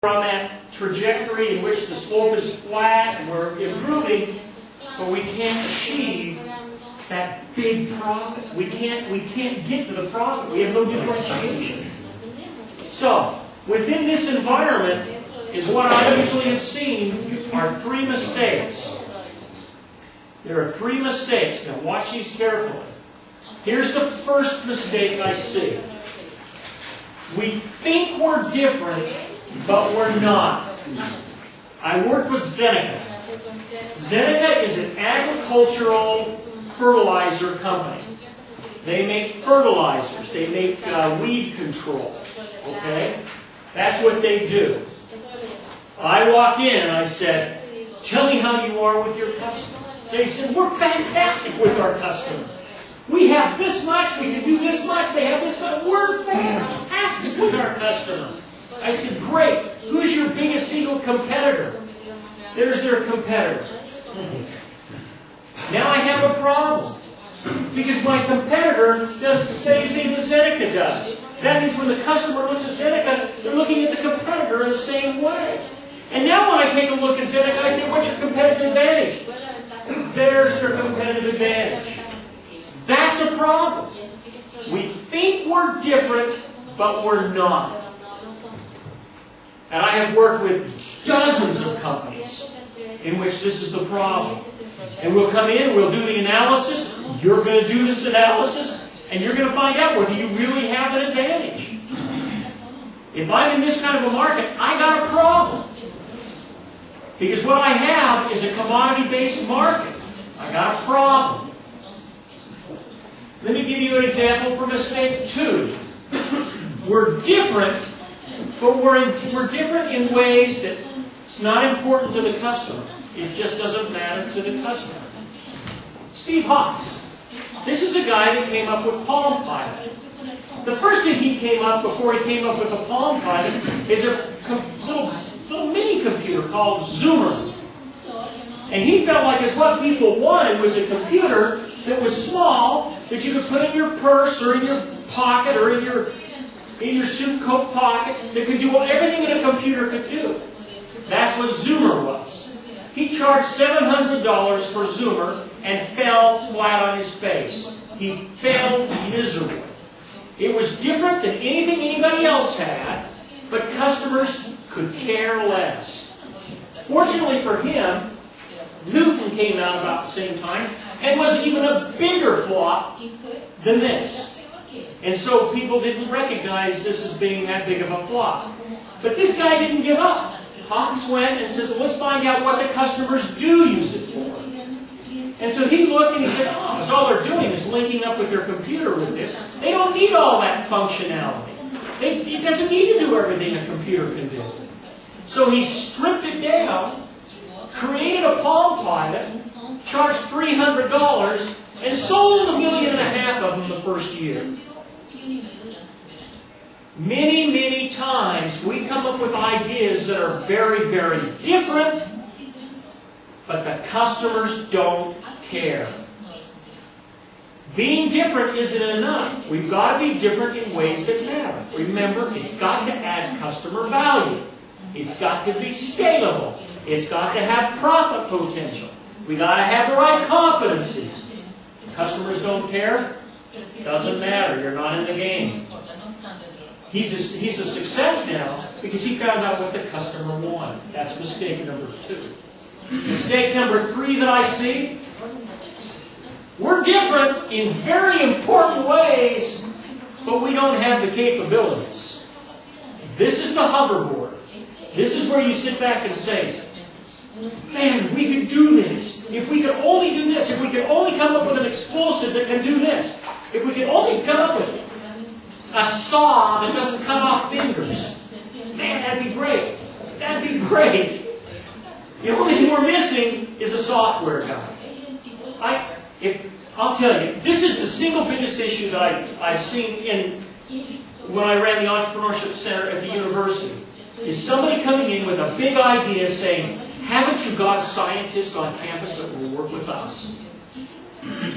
We're on that trajectory in which the slope is flat and we're improving, but we can't achieve that big profit. We can't get to the profit. We have no differentiation. So, within this environment is what I usually have seen are three mistakes. There are three mistakes. Now watch these carefully. Here's the first mistake I see. We think we're different, but we're not. I work with Zeneca. Zeneca is an agricultural fertilizer company. They make fertilizers. They make weed control. Okay? That's what they do. I walked in and I said, "Tell me how you are with your customer." They said, "We're fantastic with our customer. We have this much, we can do this much, they have this much. We're fantastic with our customer." I said, "Great. Who's your biggest single competitor?" There's their competitor. Now I have a problem. Because my competitor does the same thing that Zeneca does. That means when the customer looks at Zeneca, they're looking at the competitor in the same way. And now when I take a look at Zeneca, I say, "What's your competitive advantage?" There's their competitive advantage. That's a problem. We think we're different, but we're not. And I have worked with dozens of companies in which this is the problem. And we'll come in, we'll do the analysis, you're going to do this analysis, and you're going to find out whether you really have an advantage. If I'm in this kind of a market, I got a problem. Because what I have is a commodity-based market. I got a problem. Let me give you an example for mistake 2. We're different, but we're different in ways that it's not important to the customer. It just doesn't matter to the customer. Steve Hawks. This is a guy that came up with Palm Pilot. The first thing he came up before he came up with a Palm Pilot is a little mini computer called Zoomer. And he felt like what people wanted was a computer that was small, that you could put in your purse or in your pocket or in your suit coat pocket, that could do everything that a computer could do. That's what Zoomer was. He charged $700 for Zoomer and fell flat on his face. He failed miserably. It was different than anything anybody else had, but customers could care less. Fortunately for him, Newton came out about the same time and was even a bigger flop than this. And so people didn't recognize this as being that big of a flop. But this guy didn't give up. Hawks went and says, "Let's find out what the customers do use it for." And so he looked and he said, "Oh, so all they're doing is linking up with their computer with this. They don't need all that functionality. It doesn't need to do everything a computer can do." So he stripped it down, created a Palm Pilot, charged $300, and sold 1.5 million of them the first year. Many, many times we come up with ideas that are very, very different, but the customers don't care. Being different isn't enough. We've got to be different in ways that matter. Remember, it's got to add customer value. It's got to be scalable. It's got to have profit potential. We've got to have the right competencies. Customers don't care? Doesn't matter. You're not in the game. He's a success now because he found out what the customer wanted. That's mistake number 2. Mistake number 3 that I see, we're different in very important ways, but we don't have the capabilities. This is the hoverboard. This is where you sit back and say, "Man, we could do this. If we could only do this. If we could only come up with an explosive that can do this. If we could only come up with a saw that doesn't cut off fingers. Man, that'd be great. That'd be great." The only thing we're missing is a software guy. I'll tell you, this is the single biggest issue that I've seen when I ran the Entrepreneurship Center at the university. Is somebody coming in with a big idea saying, "Haven't you got a scientist on campus that will work with us?"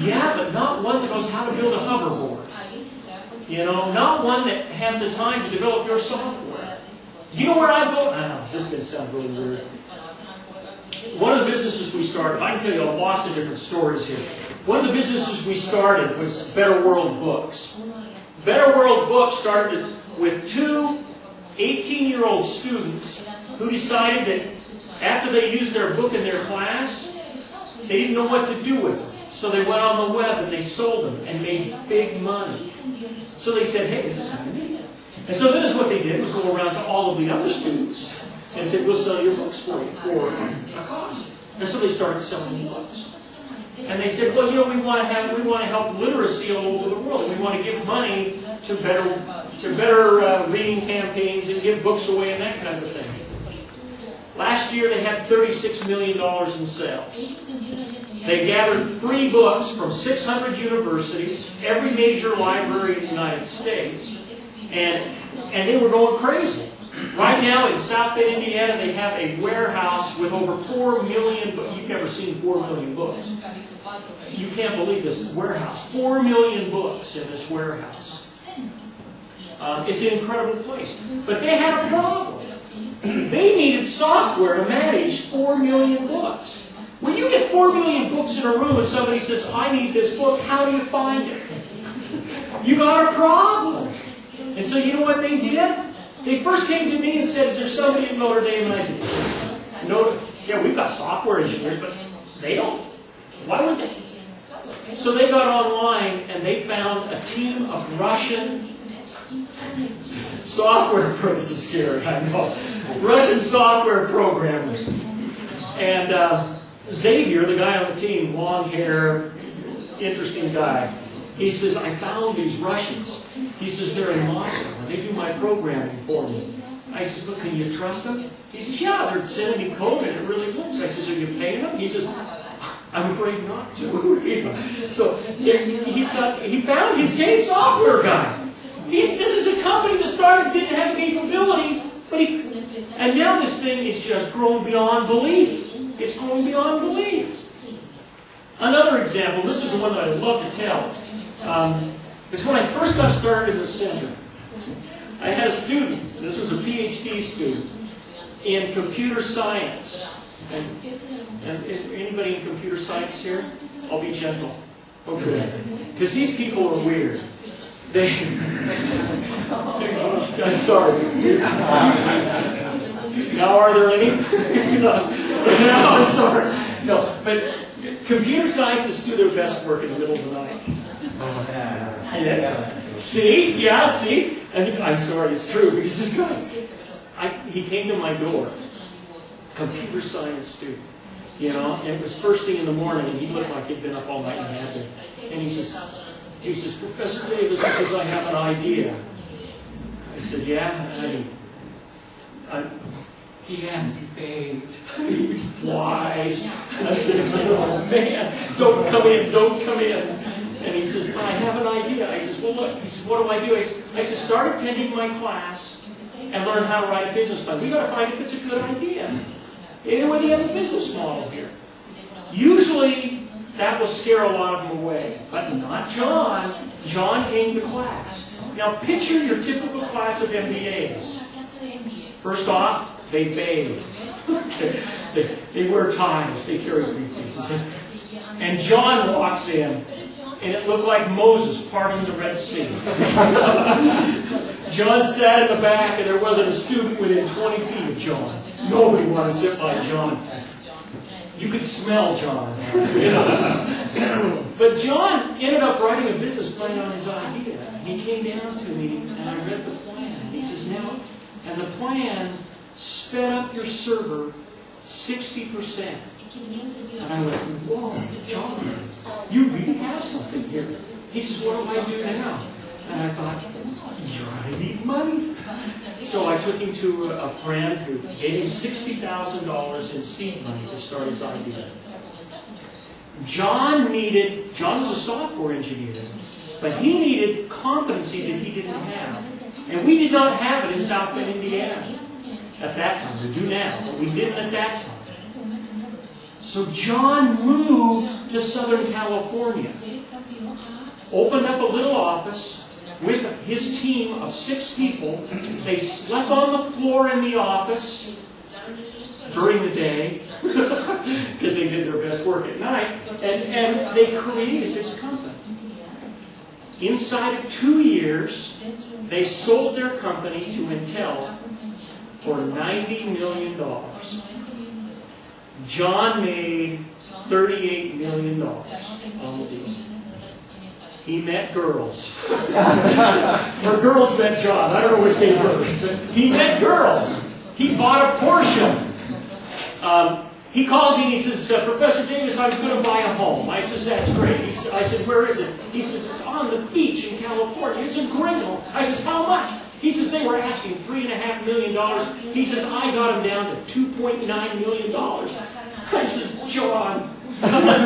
Yeah, but not one that knows how to build a hoverboard. You know, not one that has the time to develop your software. You know where I'm going? this is going to sound really weird. One of the businesses we started, I can tell you lots of different stories here. One of the businesses we started was Better World Books. Better World Books started with two 18-year-old students who decided that after they used their book in their class, they didn't know what to do with them. So they went on the web and they sold them and made big money. So they said, hey, this is kind of neat. And so this is what they did, was go around to all of the other students and said, we'll sell your books for you for a cost. And so they started selling books. And they said, well, you know, we want to help literacy all over the world. We want to give money to better reading campaigns and give books away and that kind of thing. Last year they had $36 million in sales. They gathered free books from 600 universities, every major library in the United States, and they were going crazy. Right now in South Bend, Indiana, they have a warehouse with over 4 million books. You've never seen 4 million books. You can't believe this warehouse. 4 million books in this warehouse. It's an incredible place. But they had a problem. They needed software to manage 4 million books. When you get 4 million books in a room and somebody says, I need this book, how do you find it? You got a problem. And so you know what they did? They first came to me and said, is there somebody in Notre Dame? And I said, no, yeah, we've got software engineers, but they don't. Why would they? So they got online and they found a team of Russian software, this is scary, I know, Russian software programmers. And Xavier, the guy on the team, long hair, interesting guy, he says, I found these Russians. He says, they're in Moscow. They do my programming for me. I says, but can you trust them? He says, yeah, they're sending me code and it really works. I says, are you paying them? He says, I'm afraid not to. So he found his gay software guy. This is a company that started, didn't have the capability, and now this thing is just grown beyond belief. It's growing beyond belief. Another example, this is the one that I love to tell. It's when I first got started in the center. I had a student, this was a PhD student, in computer science. And anybody in computer science here? I'll be gentle. Okay. Because these people are weird. I'm sorry. Now are there any? No, I'm sorry. No, but computer scientists do their best work in the middle of the night. Yeah. See? Yeah, see? And I'm sorry, it's true, because this guy, he came to my door, computer science student, you know, and it was first thing in the morning, and he looked like he'd been up all night and had it. And he says, Professor Davis, he says, I have an idea. I said, yeah, he hadn't behaved. He was flies. I said, oh man, don't come in, don't come in. And he says, I have an idea. I says, well look, he says, what do I do? I said, start attending my class and learn how to write a business plan. We got to find if it's a good idea. Anyway, you have a business model here. Usually, that will scare a lot of them away. But not John. John came to class. Now picture your typical class of MBAs. First off, they bathe. They wear ties. They carry briefcases. And John walks in, and it looked like Moses parting the Red Sea. John sat in the back, and there wasn't a student within 20 feet of John. Nobody wanted to sit by John. You could smell John. But John ended up writing a business plan on his idea. He came down to me, and I read the plan. He says, now, and the plan sped up your server 60%. And I went, whoa, John, you really have something here. He says, what do I do now? And I thought, you're going to need money. So I took him to a friend who gave him $60,000 in seed money to start his idea. John was a software engineer, but he needed competency that he didn't have. And we did not have it in South Bend, Indiana at that time. We do now, but we didn't at that time. So John moved to Southern California, opened up a little office with his team of 6 people. They slept on the floor in the office. during the day, because they did their best work at night, and they created this company. Inside of 2 years, they sold their company to Intel for $90 million. John made $38 million on the deal. He met girls. Or girls met John. I don't know which came first. But he met girls. He bought a Porsche. He called me and he says, Professor Davis, I'm going to buy a home. I says, that's great. I said, where is it? He says, it's on the beach in California. It's a great home. I says, how much? He says, they were asking $3.5 million. He says, I got them down to $2.9 million. I says, John,